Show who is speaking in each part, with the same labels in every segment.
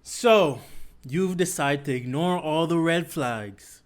Speaker 1: So, you've decided to ignore all the red flags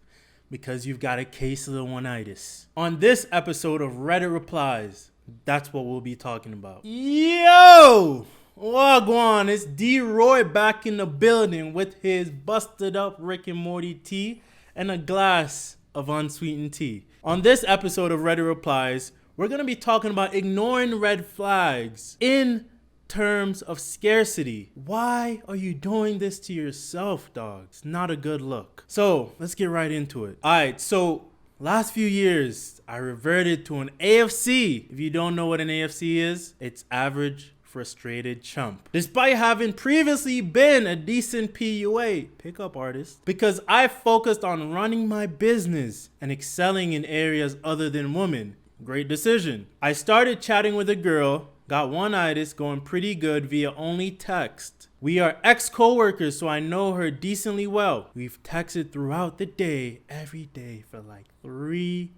Speaker 1: because you've got a case of the one-itis. On this episode of Reddit Replies, that's what we'll be talking about. Yo! Wagwan, it's D-Roy back in the building with his busted up Rick and Morty tea and a glass of unsweetened tea. On this episode of Reddit Replies, we're going to be talking about ignoring red flags in terms of scarcity. Why are you doing this to yourself, dog? It's not a good look. So let's get right into it. Alright, so last few years I reverted to an AFC. If you don't know what an AFC is, it's average frustrated chump. Despite having previously been a decent PUA, pickup artist, because I focused on running my business and excelling in areas other than women. Great decision. I started chatting with a girl. Got one-itis going pretty good via only text. We are ex-coworkers, so I know her decently well. We've texted throughout the day, every day for like 3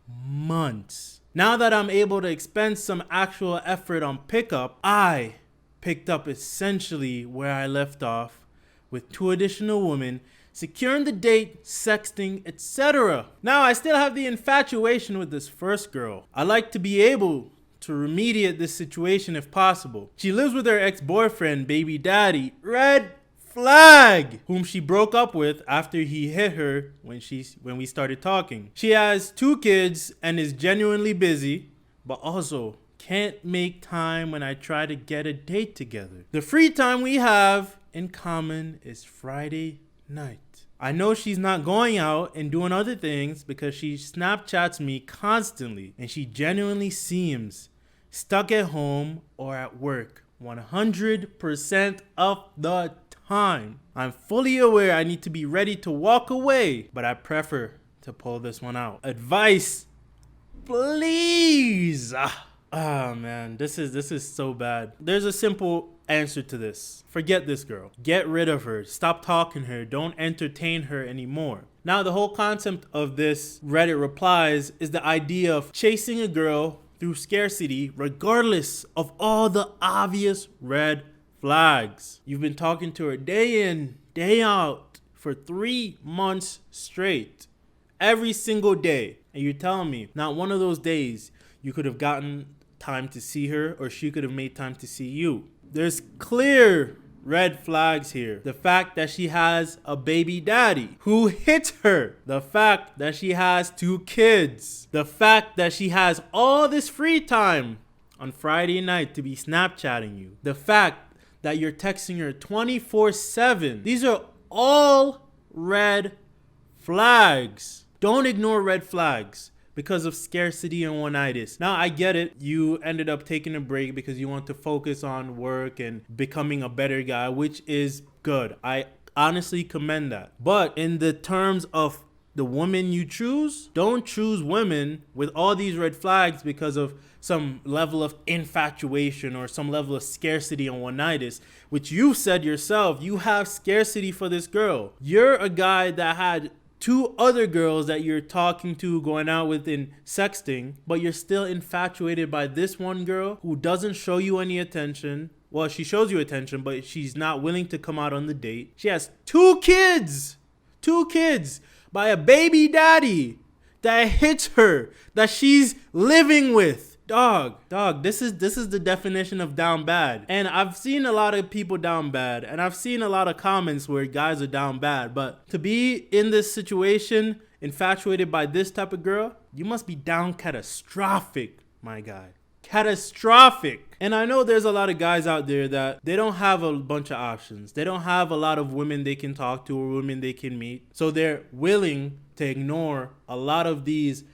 Speaker 1: months. Now that I'm able to expend some actual effort on pickup, I picked up essentially where I left off with 2 additional women, securing the date, sexting, etc. Now I still have the infatuation with this first girl. I like to be able to remediate this situation if possible. She lives with her ex-boyfriend, baby daddy, red flag, whom she broke up with after he hit her when we started talking. She has 2 kids and is genuinely busy, but also can't make time when I try to get a date together. The free time we have in common is Friday night. I know she's not going out and doing other things because she Snapchats me constantly, and she genuinely seems stuck at home or at work 100% of the time. I'm fully aware I need to be ready to walk away, but I prefer to pull this one out. Advice, please. Man, this is so bad. There's a simple answer to this. Forget this girl. Get rid of her. Stop talking to her. Don't entertain her anymore. Now, the whole concept of this Reddit Replies is the idea of chasing a girl through scarcity regardless of all the obvious red flags. You've been talking to her day in, day out for 3 months straight. Every single day. And you're telling me not one of those days you could have gotten time to see her or she could have made time to see you. There's clear red flags here. The fact that she has a baby daddy who hit her. The fact that she has 2 kids. The fact that she has all this free time on Friday night to be Snapchatting you. The fact that you're texting her 24/7. These are all red flags. Don't ignore red flags because of scarcity and one-itis. Now, I get it. You ended up taking a break because you want to focus on work and becoming a better guy, which is good. I honestly commend that. But in the terms of the women you choose, don't choose women with all these red flags because of some level of infatuation or some level of scarcity and one-itis, which you said yourself, you have scarcity for this girl. You're a guy that had 2 other girls that you're talking to, going out with, in sexting, but you're still infatuated by this one girl who doesn't show you any attention. Well, she shows you attention, but she's not willing to come out on the date. She has 2 kids! 2 kids by a baby daddy that hits her, that she's living with. Dog, this is the definition of down bad. And I've seen a lot of people down bad, and I've seen a lot of comments where guys are down bad, but to be in this situation, infatuated by this type of girl, you must be down catastrophic, my guy. Catastrophic. And I know there's a lot of guys out there that they don't have a bunch of options. They don't have a lot of women they can talk to or women they can meet. So they're willing to ignore a lot of these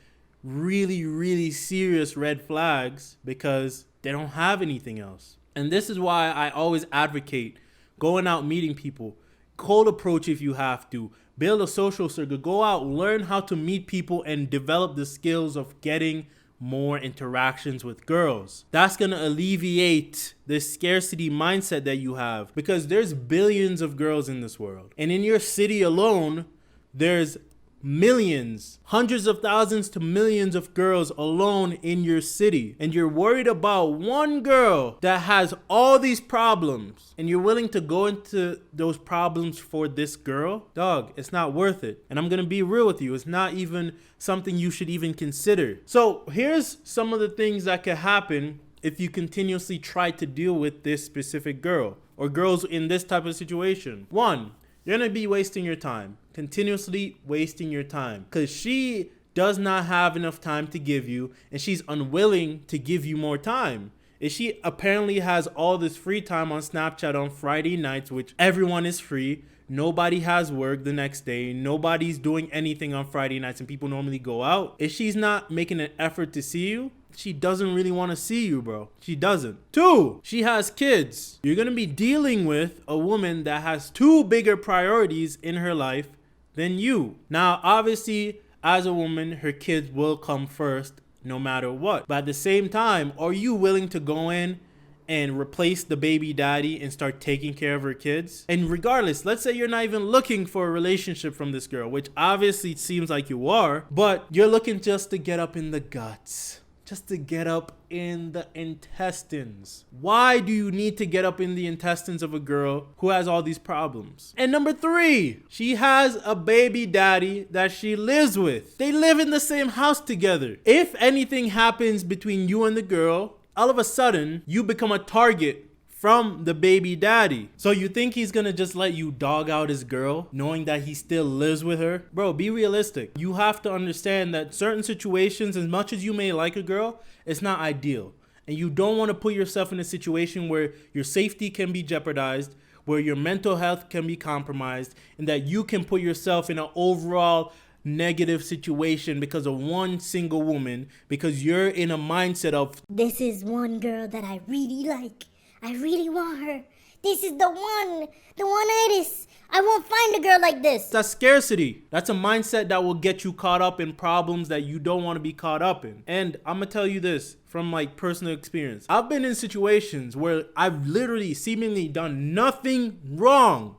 Speaker 1: really serious red flags because they don't have anything else. And this is why I always advocate going out, meeting people, cold approach if you have to, build a social circle, go out, learn how to meet people and develop the skills of getting more interactions with girls. That's gonna alleviate the scarcity mindset that you have, because there's billions of girls in this world, and in your city alone there's millions, hundreds of thousands to millions of girls alone in your city, and you're worried about one girl that has all these problems, and you're willing to go into those problems for this girl, dog, it's not worth it. And I'm gonna be real with you, it's not even something you should even consider. So here's some of the things that could happen if you continuously try to deal with this specific girl or girls in this type of situation. One, you're gonna be wasting your time, continuously wasting your time, because she does not have enough time to give you, and she's unwilling to give you more time. If she apparently has all this free time on Snapchat on Friday nights, which everyone is free, nobody has work the next day, nobody's doing anything on Friday nights, and people normally go out. If she's not making an effort to see you, she doesn't really want to see you, bro. She doesn't. Two, she has kids. You're going to be dealing with a woman that has two bigger priorities in her life than you. Now, obviously, as a woman, her kids will come first no matter what. But at the same time, are you willing to go in and replace the baby daddy and start taking care of her kids? And regardless, let's say you're not even looking for a relationship from this girl, which obviously it seems like you are, but you're looking just to get up in the guts. Just to get up in the intestines. Why do you need to get up in the intestines of a girl who has all these problems? And number three, she has a baby daddy that she lives with. They live in the same house together. If anything happens between you and the girl, all of a sudden, you become a target from the baby daddy. So you think he's gonna just let you dog out his girl knowing that he still lives with her? Bro, be realistic. You have to understand that certain situations, as much as you may like a girl, it's not ideal. And you don't want to put yourself in a situation where your safety can be jeopardized, where your mental health can be compromised, and that you can put yourself in an overall negative situation because of one single woman, because you're in a mindset of,
Speaker 2: this is one girl that I really like. I really want her. This is the one itis. I won't find a girl like this.
Speaker 1: That's scarcity. That's a mindset that will get you caught up in problems that you don't want to be caught up in. And I'm gonna tell you this from like personal experience. I've been in situations where I've literally seemingly done nothing wrong.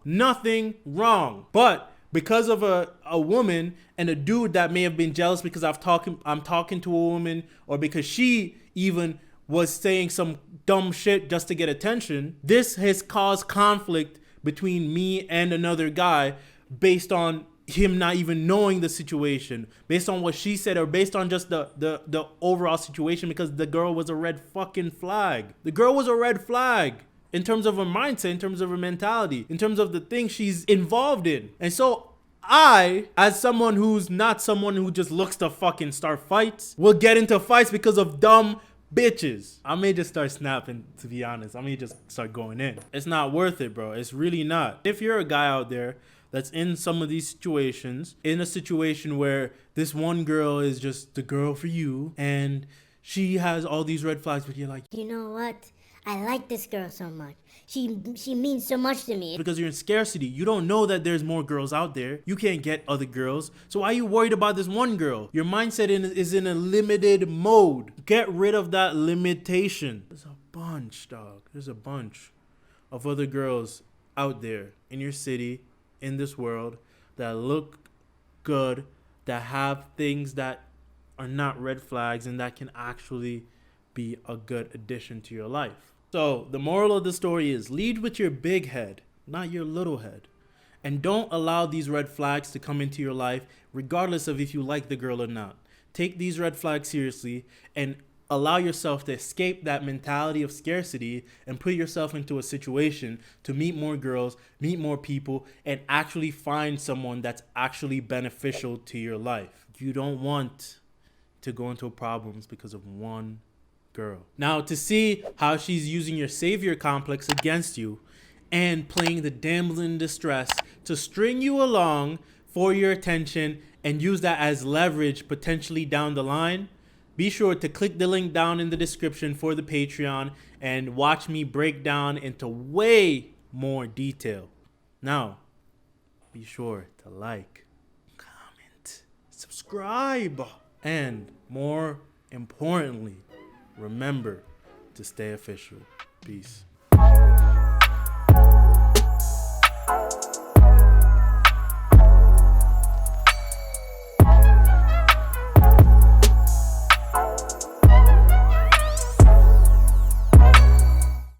Speaker 1: But because of a woman and a dude that may have been jealous because I'm talking to a woman, or because she even was saying some dumb shit just to get attention, this has caused conflict between me and another guy based on him not even knowing the situation, based on what she said, or based on just the overall situation, because the girl was a red fucking flag. The girl was a red flag in terms of her mindset, in terms of her mentality, in terms of the things she's involved in. And so I, as someone who's not someone who just looks to fucking start fights, will get into fights because of dumb bitches. I may just start snapping, to be honest. I may just start going in. It's not worth it, bro. It's really not. If you're a guy out there that's in some of these situations, in a situation where this one girl is just the girl for you and she has all these red flags, but you're like,
Speaker 2: you know what? I like this girl so much. She means so much to me.
Speaker 1: Because you're in scarcity. You don't know that there's more girls out there. You can't get other girls. So why are you worried about this one girl? Your mindset is in a limited mode. Get rid of that limitation. There's a bunch, dog. There's a bunch of other girls out there in your city, in this world, that look good, that have things that are not red flags, and that can actually be a good addition to your life. So the moral of the story is, lead with your big head, not your little head. And don't allow these red flags to come into your life, regardless of if you like the girl or not. Take these red flags seriously and allow yourself to escape that mentality of scarcity and put yourself into a situation to meet more girls, meet more people, and actually find someone that's actually beneficial to your life. You don't want to go into problems because of one girl. Now, to see how she's using your savior complex against you and playing the damsel in distress to string you along for your attention and use that as leverage potentially down the line, be sure to click the link down in the description for the Patreon and watch me break down into way more detail. Now, be sure to like, comment, subscribe, and more importantly, remember to stay official. Peace.